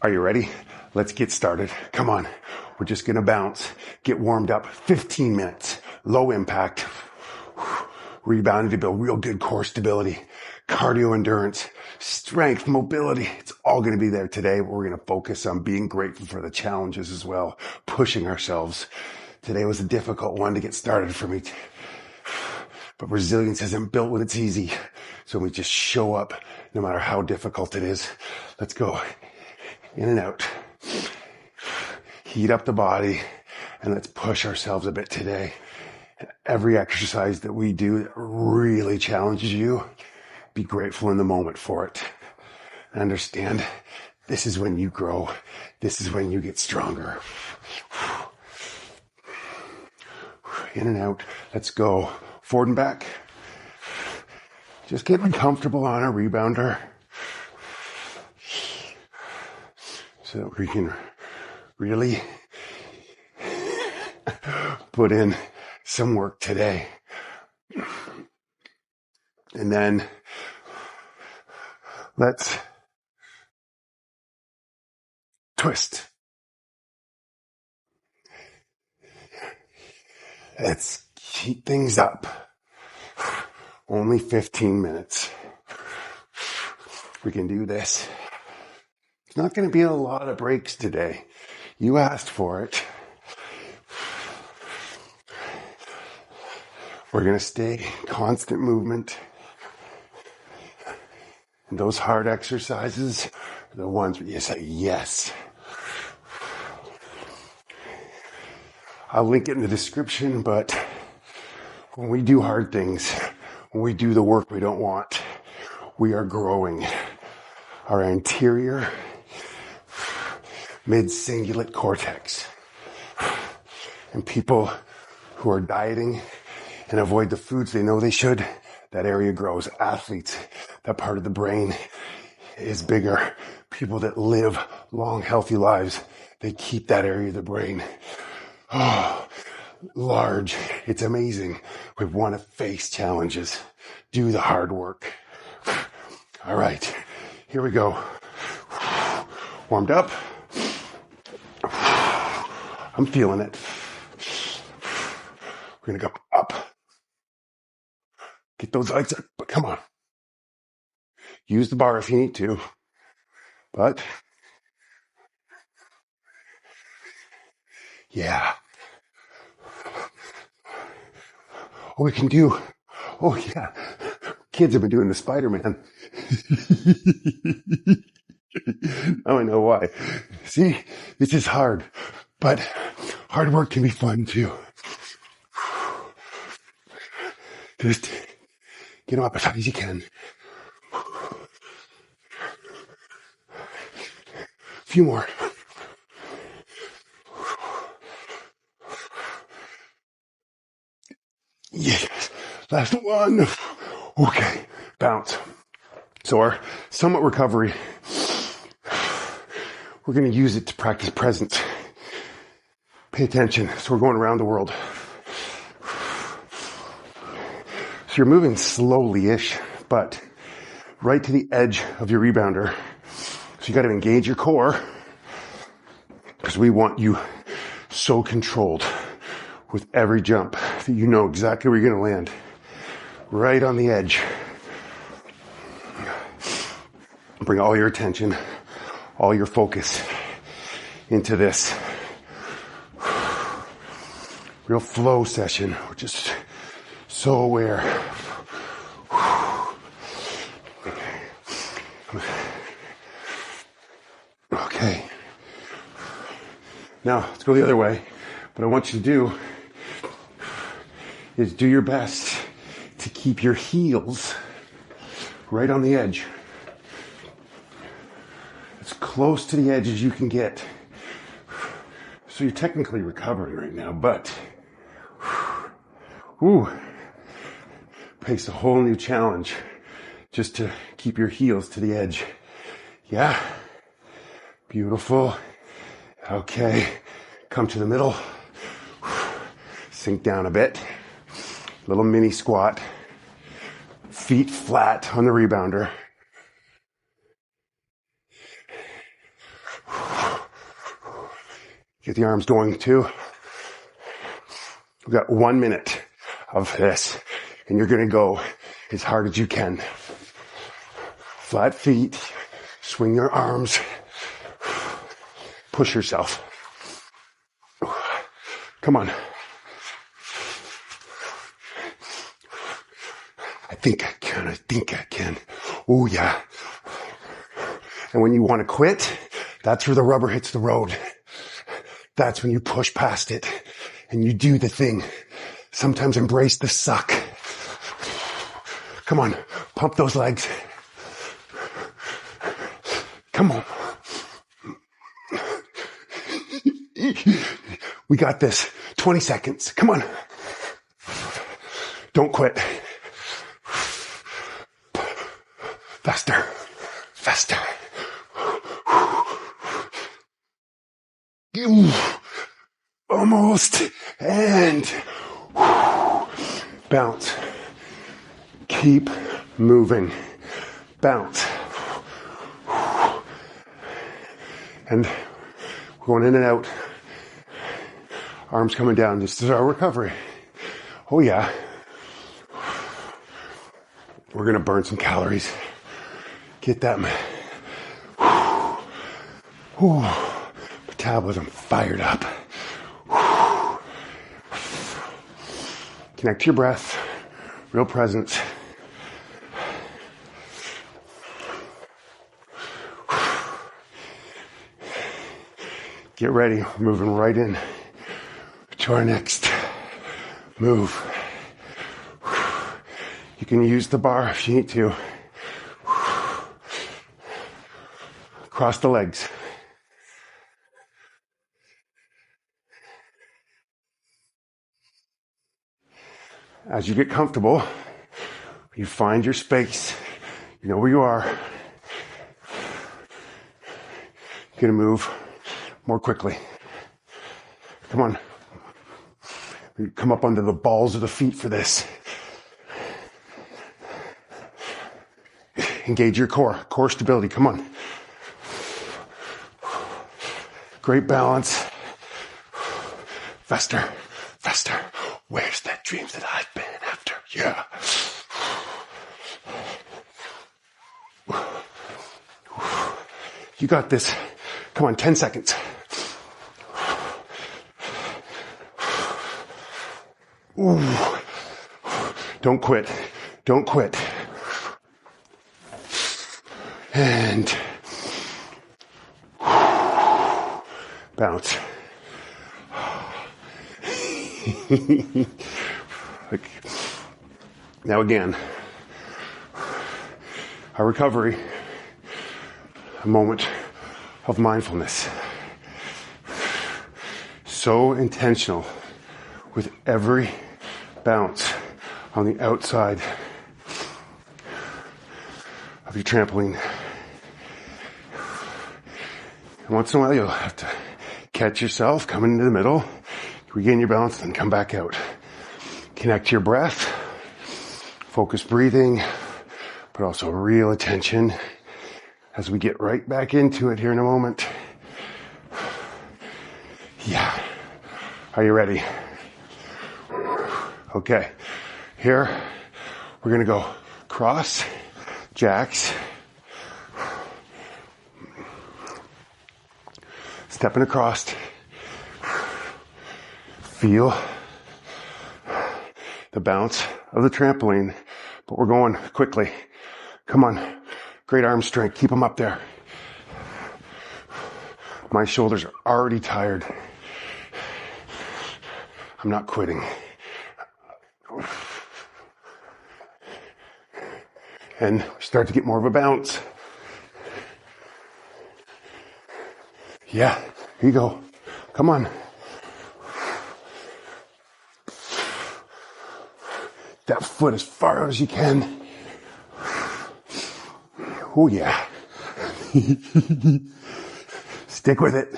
Are you ready? Let's get started. Come on. We're just going to bounce, get warmed up. 15 minutes, low impact, rebounding to build real good core stability, cardio endurance, strength, mobility. It's all going to be there today. We're going to focus on being grateful for the challenges as well, pushing ourselves. Today was a difficult one to get started for me. But resilience isn't built when it's easy. So we just show up no matter how difficult it is. Let's go. In and out. Heat up the body, and let's push ourselves a bit today. And every exercise that we do that really challenges you, be grateful in the moment for it. And understand, this is when you grow. This is when you get stronger. In and out. Let's go. Forward and back. Just getting comfortable on a rebounder. So that we can really put in some work today. And then let's twist. Let's heat things up. Only 15 minutes. We can do this. It's not going to be a lot of breaks today. You asked for it. We're going to stay constant movement. And those hard exercises are the ones where you say yes. I'll link it in the description, but when we do hard things, when we do the work we don't want, we are growing our anterior mid-cingulate cortex. And people who are dieting and avoid the foods they know they should, that area grows. Athletes, that part of the brain is bigger. People that live long, healthy lives, they keep that area of the brain large. It's amazing. We want to face challenges, do the hard work. All right, here we go. Warmed up. I'm feeling it. We're going to go up. Get those legs up, but come on. Use the bar if you need to. But, yeah. We can do, oh yeah. Kids have been doing the Spider-Man. Now I know why. See, this is hard, but hard work can be fun too. Just get up as high as you can. A few more. Yes. Last one. Okay. Bounce. So our summit recovery, we're going to use it to practice presence. Pay attention. So we're going around the world. So you're moving slowly-ish, but right to the edge of your rebounder. So you got to engage your core because we want you so controlled with every jump that you know exactly where you're going to land. Right on the edge. Bring all your attention, all your focus into this real flow session. We're just so aware. Okay. Now, let's go the other way. What I want you to do is do your best to keep your heels right on the edge. As close to the edge as you can get. So you're technically recovering right now, but face a whole new challenge just to keep your heels to the edge. Yeah. Beautiful. Okay. Come to the middle. Sink down a bit. Little mini squat. Feet flat on the rebounder. Get the arms going too. We've got 1 minute of this, and you're going to go as hard as you can. Flat feet, swing your arms, push yourself. Come on. I think I can. Oh yeah. And when you want to quit, that's where the rubber hits the road. That's when you push past it and you do the thing. Sometimes embrace the suck. Come on, pump those legs. Come on. We got this. 20 seconds. Come on. Don't quit. Faster. Faster. Almost. And bounce. Keep moving. Bounce. And we're going in and out. Arms coming down. This is our recovery. Oh yeah. We're going to burn some calories. Get that metabolism fired up. Connect to your breath. Real presence. Get ready. We're moving right in to our next move. You can use the bar if you need to. Cross the legs. As you get comfortable, you find your space. You know where you are. You're going to move more quickly. Come on. You come up under the balls of the feet for this. Engage your core stability. Come on. Great balance. Faster, faster. Where's that dreams that I've been after? Yeah. You got this. Come on, 10 seconds. Ooh. Don't quit. Don't quit. And bounce. Now again, our recovery, a moment of mindfulness. So intentional with every bounce on the outside of your trampoline. And once in a while, you'll have to catch yourself, come into the middle, regain your balance, then come back out. Connect to your breath, focus breathing, but also real attention as we get right back into it here in a moment. Yeah. Are you ready? Okay. Here, we're going to go cross, jacks, stepping across. Feel the bounce of the trampoline, but we're going quickly. Come on. Great arm strength. Keep them up there. My shoulders are already tired. I'm not quitting. And start to get more of a bounce. Yeah, here you go. Come on. That foot as far out as you can. Oh yeah. Stick with it.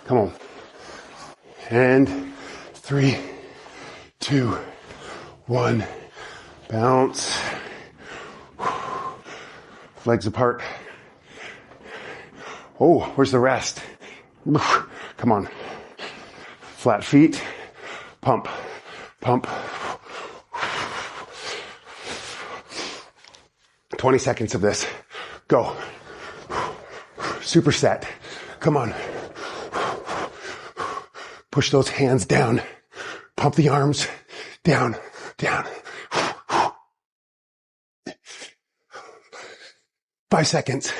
Come on. And 3, 2, 1. Bounce. Legs apart. Oh, where's the rest? Come on. Flat feet. Pump. Pump. 20 seconds of this. Go. Superset. Come on. Push those hands down. Pump the arms. Down. Down. 5 seconds.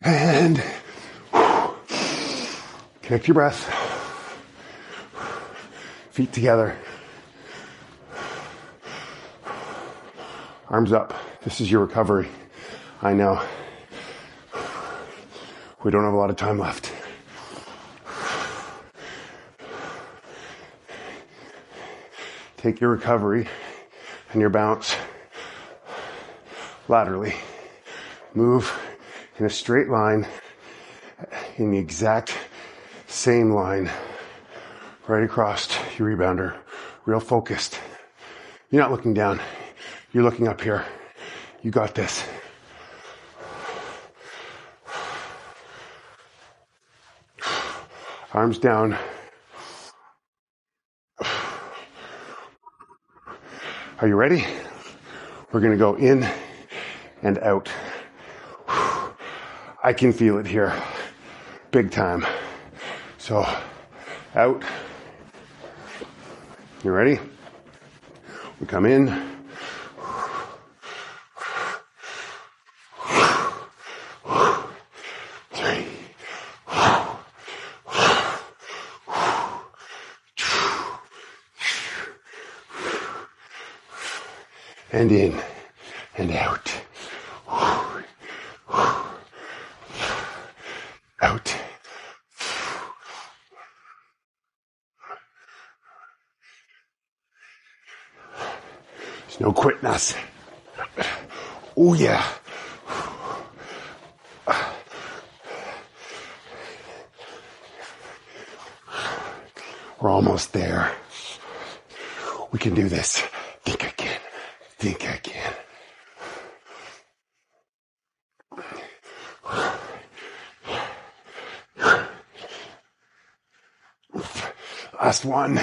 And connect your breath. Feet together. Arms up. This is your recovery. I know. We don't have a lot of time left. Take your recovery and your bounce laterally. Move in a straight line, in the exact same line, right across your rebounder. Real focused. You're not looking down. You're looking up here. You got this. Arms down. Are you ready? We're going to go in and out. I can feel it here. Big time. So, out. You ready? We come in. 3. And in and out. Out. There's no quitting us. Oh yeah. We're almost there. We can do this. Think I can. Think I can. Last one.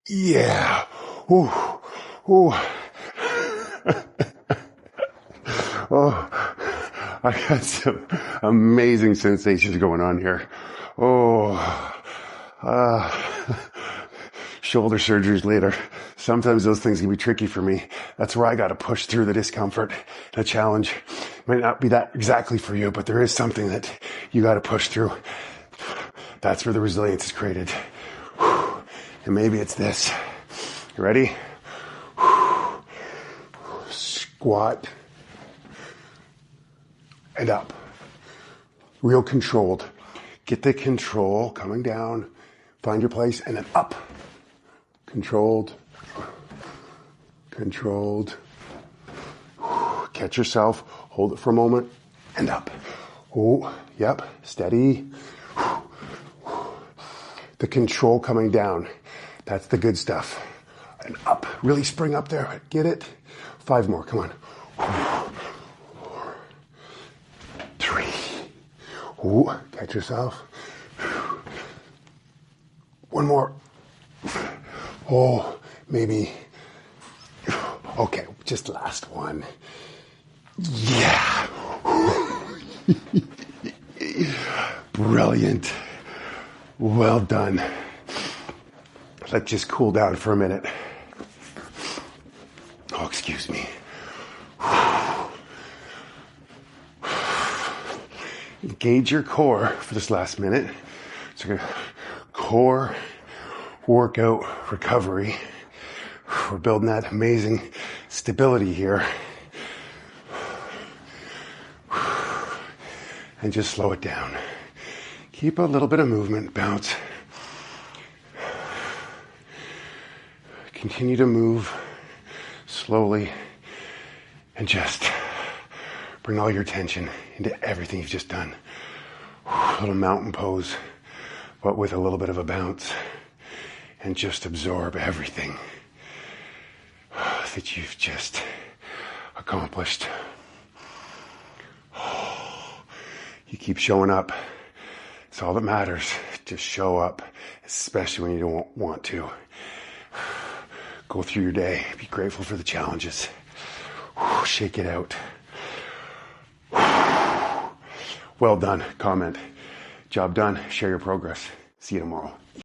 Yeah. Ooh. Ooh. Oh, I got some amazing sensations going on here. Oh, shoulder surgeries later. Sometimes those things can be tricky for me. That's where I got to push through the discomfort. The challenge might not be that exactly for you, but there is something that you got to push through. That's where the resilience is created. And maybe it's this. You ready? Squat and up. Real controlled. Get the control coming down. Find your place and then up. Controlled. Controlled. Catch yourself. Hold it for a moment and up. Oh, yep. Steady. The control coming down. That's the good stuff. And up. Really spring up there. Get it? 5 more. Come on. 4, 3. Ooh, catch yourself. 1 more. Oh, maybe. Okay, just last one. Yeah. Brilliant. Well done. Let's just cool down for a minute. Oh, excuse me. Engage your core for this last minute. It's like a core workout recovery. We're building that amazing stability here. And just slow it down. Keep a little bit of movement, bounce. Continue to move slowly and just bring all your attention into everything you've just done. A little mountain pose, but with a little bit of a bounce. and just absorb everything that you've just accomplished. You keep showing up. It's all that matters. Just show up, especially when you don't want to. Go through your day. Be grateful for the challenges. Shake it out. Well done. Comment. Job done. Share your progress. See you tomorrow.